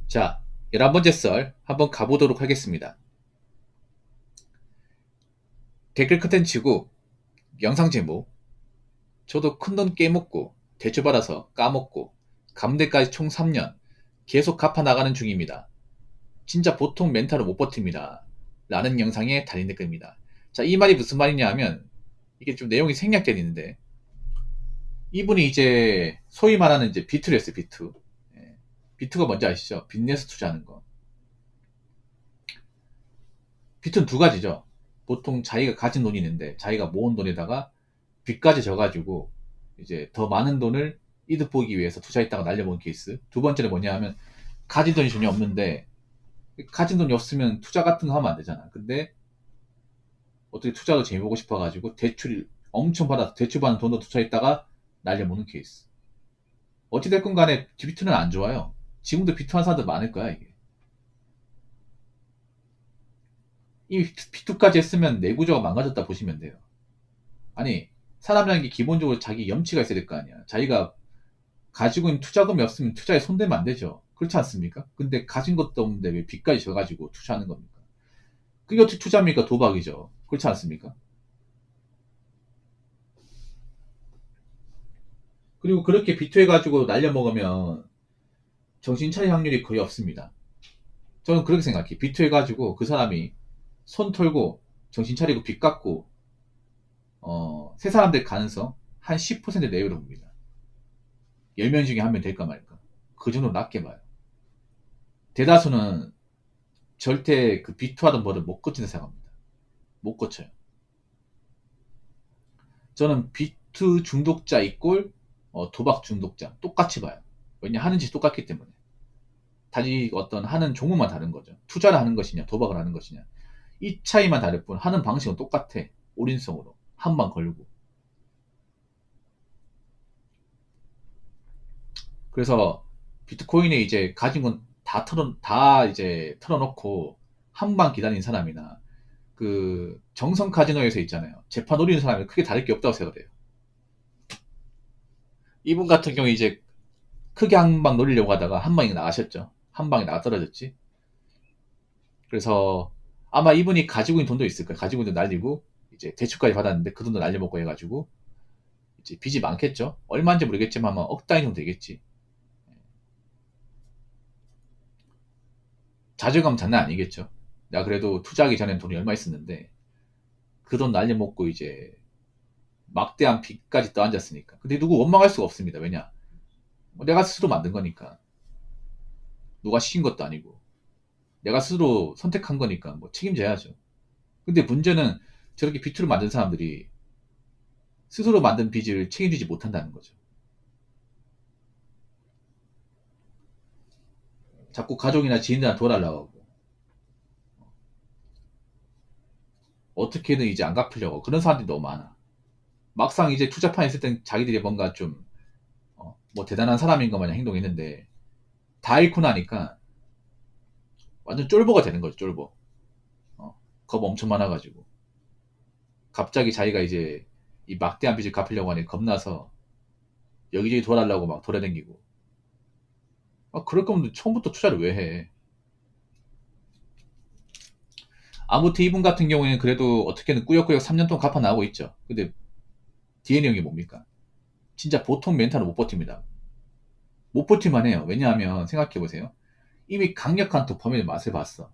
자, 11번째 썰 한번 가보도록 하겠습니다. 댓글 컨텐츠고 영상 제목 저도 큰돈 깨먹고 대출받아서 까먹고 감대까지 총 3년 계속 갚아 나가는 중입니다. 진짜 보통 멘탈을 못 버팁니다. 라는 영상에 달린 댓글입니다. 자, 이 말이 무슨 말이냐 하면 이게 좀 내용이 생략되어 있는데 이분이 이제 소위 말하는 이제 비투를 했어요. 비투. 비투가 뭔지 아시죠? 빚내서 투자하는 거. 빚은 두 가지죠. 보통 자기가 가진 돈이 있는데 자기가 모은 돈에다가 빚까지 져가지고 이제 더 많은 돈을 이득 보기 위해서 투자했다가 날려먹은 케이스. 두 번째는 뭐냐 하면 가진 돈이 전혀 없는데 가진 돈이 없으면 투자 같은 거 하면 안 되잖아. 근데 어떻게 투자도 재미보고 싶어가지고 대출 엄청 받아서 대출 받은 돈도 투자했다가 날려먹는 케이스. 어찌됐건 간에 비투는 안 좋아요. 지금도 비투한 사람들 많을 거야 이게. 이 비투까지 했으면 내구조가 망가졌다 보시면 돼요. 아니 사람이라는 게 기본적으로 자기 염치가 있어야 될 거 아니야. 자기가 가지고 있는 투자금이 없으면 투자에 손대면 안 되죠. 그렇지 않습니까? 근데 가진 것도 없는데 왜 빚까지 져가지고 투자하는 겁니까? 그게 어떻게 투자입니까? 도박이죠. 그렇지 않습니까? 그리고 그렇게 비투해가지고 날려먹으면 정신 차릴 확률이 거의 없습니다. 저는 그렇게 생각해요. 비투해가지고 그 사람이 손 털고 정신 차리고 빚 갚고 세 사람 될 가능성 한 10% 내외로 봅니다. 10명 중에 한 명 될까 말까. 그 정도로 낮게 봐요. 대다수는 절대 그 비투하던 벌을 못 고친다 생각합니다. 못 고쳐요. 저는 비투 중독자 이꼴 도박 중독자 똑같이 봐요. 왜냐 하는 짓이 똑같기 때문에. 단지 어떤 하는 종목만 다른 거죠. 투자를 하는 것이냐 도박을 하는 것이냐 이 차이만 다를 뿐 하는 방식은 똑같아. 올인성으로 한 방 걸고. 그래서 비트코인에 이제 가진 건 다 이제 털어놓고 한 방 기다린 사람이나 그 정성 카지노에서 있잖아요. 재판 노리는 사람이 크게 다를 게 없다고 생각해요. 이분 같은 경우 이제 크게 한 방 노리려고 하다가 한 방이 나가셨죠. 한 방에 나가 떨어졌지. 그래서 아마 이분이 가지고 있는 돈도 있을 거예요. 가지고 있는 돈 날리고 이제 대출까지 받았는데 그 돈도 날려먹고 해가지고 이제 빚이 많겠죠. 얼마인지 모르겠지만 아마 억 단위 정도 되겠지. 자존감 장난 아니겠죠. 나 그래도 투자하기 전엔 돈이 얼마 있었는데 그 돈 날려먹고 이제 막대한 빚까지 떠안았으니까. 근데 누구 원망할 수가 없습니다. 왜냐? 내가 스스로 만든 거니까. 누가 시킨 것도 아니고. 내가 스스로 선택한 거니까 뭐 책임져야죠. 근데 문제는 저렇게 빚투를 만든 사람들이 스스로 만든 빚을 책임지지 못한다는 거죠. 자꾸 가족이나 지인들한테 도와달라고 하고 어떻게든 이제 안 갚으려고 그런 사람들이 너무 많아. 막상 이제 투자판에 있을 땐 자기들이 뭔가 좀 뭐 대단한 사람인 것 마냥 행동했는데 다 잃고 나니까 완전 쫄보가 되는 거죠. 쫄보. 겁 엄청 많아가지고 갑자기 자기가 이제 이 막대한 빚을 갚으려고 하니 겁나서 여기저기 도와달라고 막 돌아다니고 그럴 거면 처음부터 투자를 왜 해? 아무튼 이분 같은 경우에는 그래도 어떻게든 꾸역꾸역 3년 동안 갚아 나오고 있죠. 근데 뒤에 내용이 뭡니까? 진짜 보통 멘탈은 못 버팁니다. 못 버틸만 해요. 왜냐하면 생각해보세요. 이미 강력한 도파민의 맛을 봤어.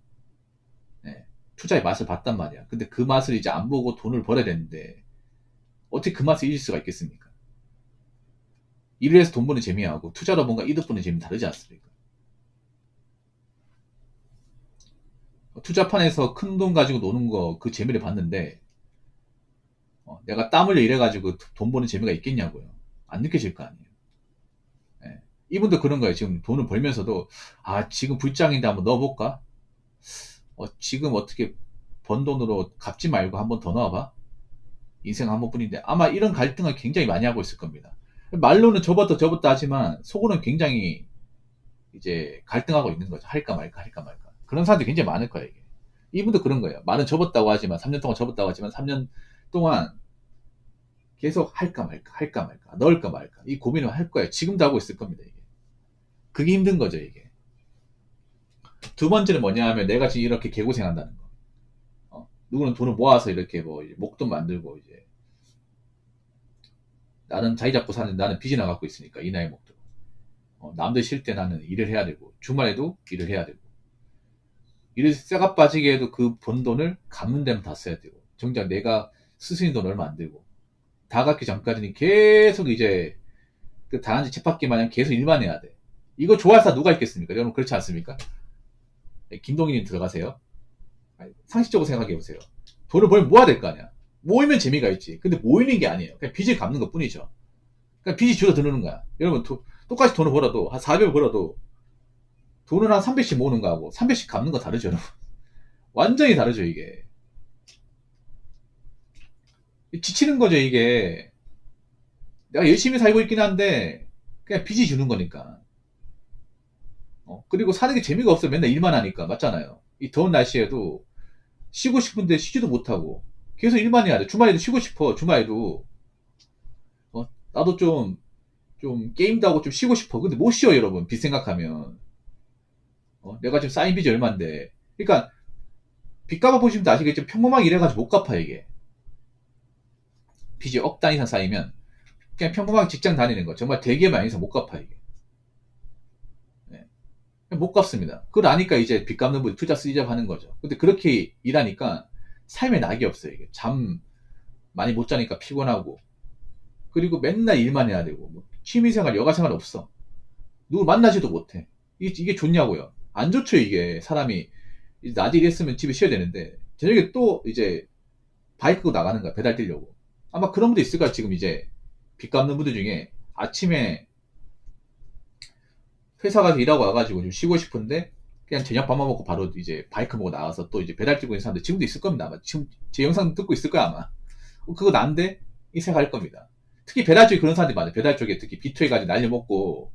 네. 투자의 맛을 봤단 말이야. 근데 그 맛을 이제 안 보고 돈을 벌어야 되는데 어떻게 그 맛을 잊을 수가 있겠습니까? 일을 해서 돈 버는 재미하고 투자로 뭔가 이득 보는 재미 다르지 않습니까? 투자판에서 큰 돈 가지고 노는 거 그 재미를 봤는데 내가 땀 흘려 일해가지고 돈 버는 재미가 있겠냐고요. 안 느껴질 거 아니에요. 예. 이분도 그런 거예요. 지금 돈을 벌면서도 지금 불장인데 한번 넣어볼까? 지금 어떻게 번 돈으로 갚지 말고 한번 더 넣어봐. 인생 한 번뿐인데 아마 이런 갈등을 굉장히 많이 하고 있을 겁니다. 말로는 접었다 하지만 속으로는 굉장히 이제 갈등하고 있는 거죠. 할까 말까 할까 말까. 그런 사람들이 굉장히 많을 거예요. 이게. 이분도 그런 거예요. 말은 접었다고 하지만 3년 동안 접었다고 하지만 3년 동안 계속 할까 말까 넣을까 말까 이 고민을 할 거예요. 지금도 하고 있을 겁니다. 이게. 그게 힘든 거죠. 이게. 두 번째는 뭐냐 하면 내가 지금 이렇게 개고생한다는 거. 누구는 돈을 모아서 이렇게 뭐 목돈 만들고 이제 나는 자리 잡고 사는데 나는 빚이나 갖고 있으니까 이 나이 먹도록. 남들 쉴 때 나는 일을 해야 되고 주말에도 일을 해야 되고 일을 쇠가 빠지게 해도 그 번 돈을 갚는 데만 다 써야 되고 정작 내가 스스인 돈 얼마 안 들고 다 갚기 전까지는 계속 이제 그 다단지 쳇바퀴 마냥 계속 일만 해야 돼. 이거 좋아할 사람 누가 있겠습니까? 여러분 그렇지 않습니까? 네, 김동희님 들어가세요. 상식적으로 생각해 보세요. 돈을 벌면 모아야 될 거 아니야. 모이면 재미가 있지. 근데 모이는 게 아니에요. 그냥 빚을 갚는 것 뿐이죠. 그러니까 빚이 줄어드는 거야. 여러분 똑같이 돈을 벌어도 한 400을 벌어도 돈을 한 300씩 모으는 거하고 300씩 갚는 거 다르죠. 여러분. 완전히 다르죠 이게. 지치는 거죠 이게. 내가 열심히 살고 있긴 한데 그냥 빚이 주는 거니까. 그리고 사는 게 재미가 없어. 맨날 일만 하니까. 맞잖아요. 이 더운 날씨에도 쉬고 싶은데 쉬지도 못하고 계속 일만 해야 돼. 주말에도 쉬고 싶어. 주말에도 나도 좀 게임도 하고 좀 쉬고 싶어. 근데 못 쉬어 여러분. 빚 생각하면. 내가 지금 쌓인 빚이 얼만데. 그러니까 빚 갚아보시면 아시겠지만 평범하게 일해가지고 못 갚아 이게. 빚이 억 단 이상 쌓이면 그냥 평범하게 직장 다니는 거. 정말 대기업이 아니어서 못 갚아 이게. 네. 못 갚습니다. 그걸 아니까 이제 빚 갚는 분이 투자 쓰이자고 하는 거죠. 근데 그렇게 일하니까 삶에 낙이 없어요 이게. 잠 많이 못 자니까 피곤하고 그리고 맨날 일만 해야 되고 뭐 취미생활 여가생활 없어. 누구 만나지도 못해. 이게 좋냐고요. 안 좋죠 이게. 사람이 낮에 일했으면 집에 쉬어야 되는데 저녁에 또 이제 바이크 고 나가는 거야. 배달 뛰려고. 아마 그런 분도 있을 거야. 지금 이제 빚 갚는 분들 중에 아침에 회사 가서 일하고 와가지고 좀 쉬고 싶은데 그냥 저녁 밥만 먹고 바로 이제 바이크 먹고 나가서 또 이제 배달 뛰고 있는 사람들 지금도 있을 겁니다. 아마 지금 제 영상 듣고 있을 거야 아마. 그거 난데 이 생각할 겁니다. 특히 배달 쪽에 그런 사람들이 많아요. 배달 쪽에 특히 비투해가지고 날려먹고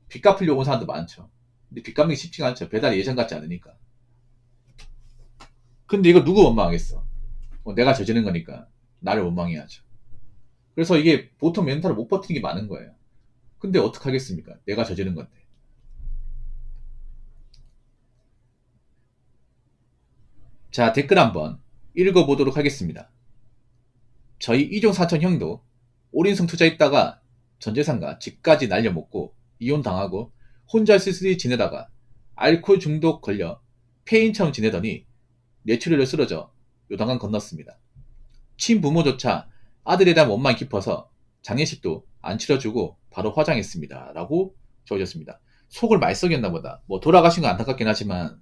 빚 갚으려고 온 사람도 많죠. 근데 빚 갚는 게 쉽지가 않죠. 배달이 예전 같지 않으니까. 근데 이거 누구 원망하겠어? 내가 저지른 거니까 나를 원망해야죠. 그래서 이게 보통 멘탈을 못 버티는 게 많은 거예요. 근데 어떡하겠습니까? 내가 저지른 건데. 자, 댓글 한번 읽어보도록 하겠습니다. 저희 이종사촌 형도 올인성 투자했다가 전재산과 집까지 날려먹고 이혼당하고 혼자 쓸쓸히 지내다가 알코올 중독 걸려 폐인처럼 지내더니 뇌출혈로 쓰러져 요단강 건넜습니다. 친부모조차 아들에 대한 원망이 깊어서 장례식도 안 치러주고 바로 화장했습니다. 라고 적어졌습니다. 속을 많이 썩였나 보다. 뭐 돌아가신 건 안타깝긴 하지만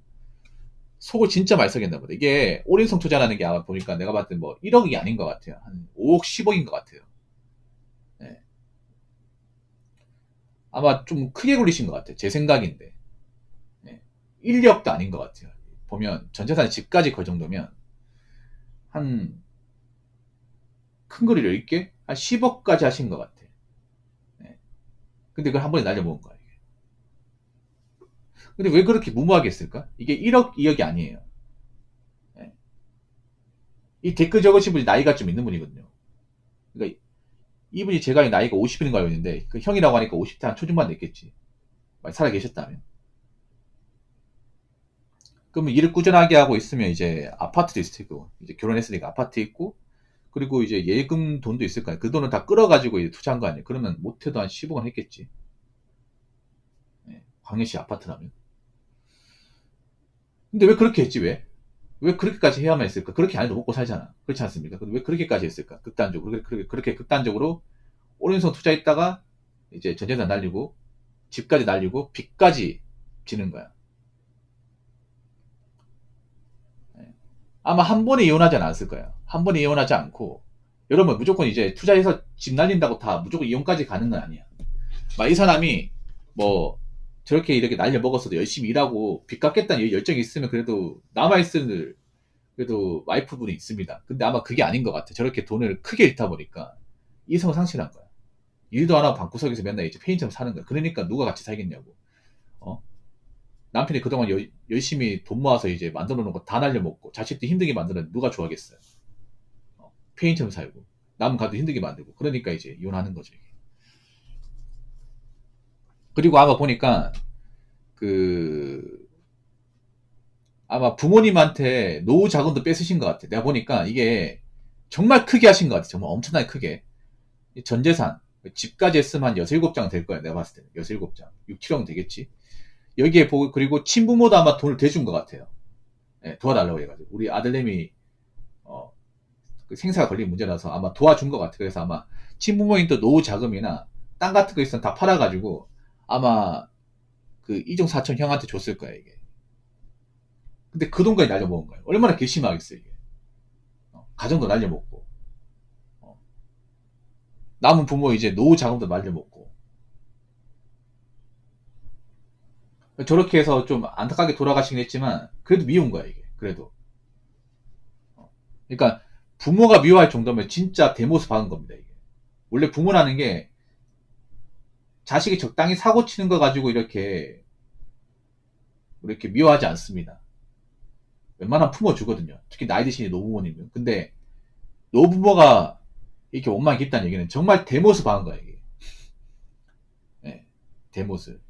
속을 진짜 많이 썩였나 보다. 이게 올인성 투자라는 게 아마 보니까 내가 봤을 때 뭐 1억이 아닌 것 같아요. 한 5억, 10억인 것 같아요. 네. 아마 좀 크게 굴리신 것 같아요. 제 생각인데. 네. 1억도 아닌 것 같아요. 보면 전재산 집까지 그 정도면 한 큰 거를 10개? 한 10억까지 하신 것 같아. 네. 근데 그걸 한 번에 날려먹은 거야. 이게. 근데 왜 그렇게 무모하게 했을까? 이게 1억, 2억이 아니에요. 네. 이 댓글 적으신 분이 나이가 좀 있는 분이거든요. 그러니까 이분이 제가 나이가 50인인 거 알고 있는데 그 형이라고 하니까 50대 한 초중반 됐겠지. 살아 계셨다면. 그러면 일을 꾸준하게 하고 있으면 이제 아파트도 있을 테고 이제 결혼했으니까 아파트 있고 그리고 이제 예금 돈도 있을 거 아니에요. 그 돈을 다 끌어가지고 이제 투자한 거 아니에요. 그러면 못해도 한 10억은 했겠지. 네. 광역시 아파트라면. 근데 왜 그렇게 했지 왜? 왜 그렇게까지 해야만 했을까? 그렇게 안 해도 먹고 살잖아. 그렇지 않습니까? 근데 왜 그렇게까지 했을까? 극단적으로. 그렇게 극단적으로 오른손 투자했다가 이제 전재산 날리고 집까지 날리고 빚까지 지는 거야. 네. 아마 한 번에 이혼하지 않았을 거야. 한 번에 이혼하지 않고 여러분 무조건 이제 투자해서 집 날린다고 다 무조건 이혼까지 가는 건 아니야. 막 이 사람이 뭐 저렇게 이렇게 날려 먹었어도 열심히 일하고 빚 갚겠다는 열정이 있으면 그래도 남아있을 그래도 와이프분이 있습니다. 근데 아마 그게 아닌 것 같아. 저렇게 돈을 크게 잃다 보니까 이성을 상실한 거야. 일도 안 하고 방구석에서 맨날 이제 페인처럼 사는 거야. 그러니까 누가 같이 살겠냐고. 어? 남편이 그동안 열심히 돈 모아서 이제 만들어 놓은 거 다 날려먹고 자식도 힘들게 만드는 누가 좋아하겠어요. 페인처럼 살고 남은 가도 힘들게 만들고 그러니까 이제 이혼하는 거죠. 이게. 그리고 아마 보니까 그 아마 부모님한테 노후 자금도 뺏으신 것 같아. 내가 보니까 이게 정말 크게 하신 것 같아. 정말 엄청나게 크게. 전 재산, 집까지 했으면 한 6, 7장 될 거야. 내가 봤을 때는. 6, 7장. 6, 7억 되겠지. 여기에 보고, 그리고 친부모도 아마 돈을 대준 것 같아요. 예, 도와달라고 해가지고. 우리 아들내미, 어, 그 생사가 걸린 문제라서 아마 도와준 것 같아. 그래서 아마 친부모님 또 노후 자금이나 땅 같은 거 있으면 다 팔아가지고 아마 그 이종 사촌 형한테 줬을 거야, 이게. 근데 그 돈까지 날려먹은 거야. 얼마나 괘씸하겠어, 이게. 가정도 날려먹고. 어, 남은 부모 이제 노후 자금도 날려먹고. 저렇게 해서 좀 안타깝게 돌아가시긴 했지만, 그래도 미운 거야, 이게. 그래도. 그러니까, 부모가 미워할 정도면 진짜 대모습 박은 겁니다, 이게. 원래 부모라는 게, 자식이 적당히 사고 치는 거 가지고 이렇게 미워하지 않습니다. 웬만하면 품어주거든요. 특히 나이 드신 노부모님은. 근데, 노부모가 이렇게 원망이 깊다는 얘기는 정말 대모습 박은 거야, 이게. 네, 대모습.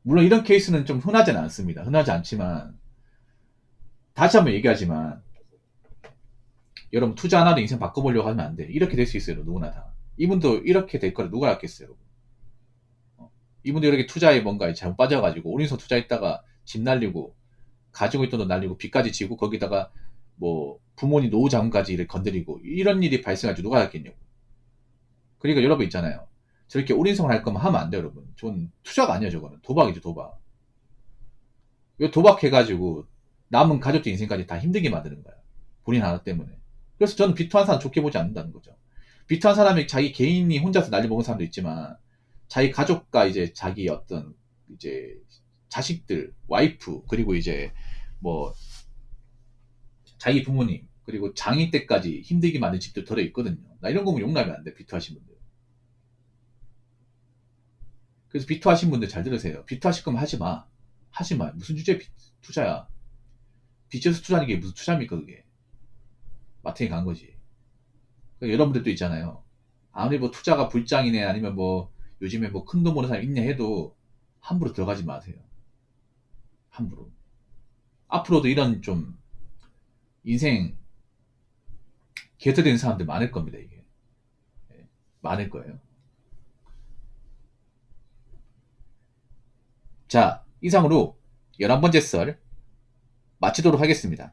물론 이런 케이스는 좀 흔하지는 않습니다. 흔하지 않지만, 다시 한번 얘기하지만, 여러분 투자 하나로 인생 바꿔보려고 하면 안 돼. 이렇게 될 수 있어요. 누구나 다. 이분도 이렇게 될 거를 누가 알겠어요. 이분도 이렇게 투자에 뭔가 잘못 빠져가지고 오른손 투자했다가 집 날리고 가지고 있던 돈 날리고 빚까지 지고 거기다가 뭐 부모님 노후 자금까지 이렇게 건드리고 이런 일이 발생할지 누가 알겠냐고. 그러니까 여러분 있잖아요. 저렇게 올인성을 할 거면 하면 안 돼요, 여러분. 저는 투자가 아니에요, 저거는. 도박이죠, 도박. 왜 도박해가지고 남은 가족들 인생까지 다 힘들게 만드는 거야. 본인 하나 때문에. 그래서 저는 비투한 사람 좋게 보지 않는다는 거죠. 비투한 사람이 자기 개인이 혼자서 난리 먹은 사람도 있지만 자기 가족과 이제 자기 어떤 이제 자식들, 와이프, 그리고 이제 뭐 자기 부모님, 그리고 장인 때까지 힘들게 만든 집도 덜어 있거든요. 나 이런 거 보면 용납이 안 돼, 비투하신 분들. 그래서 비투하신 분들 잘 들으세요. 비투하실 거면 하지 마. 하지 마. 무슨 주제 투자야. 빚져서 투자하는 게 무슨 투자입니까, 그게. 마트에 간 거지. 그러니까 여러분들도 있잖아요. 아무리 뭐 투자가 불장이네, 아니면 뭐 요즘에 뭐 큰 돈 버는 사람 있네 해도 함부로 들어가지 마세요. 함부로. 앞으로도 이런 좀 인생 개터된 사람들 많을 겁니다, 이게. 예, 많을 거예요. 자, 이상으로 11번째 썰 마치도록 하겠습니다.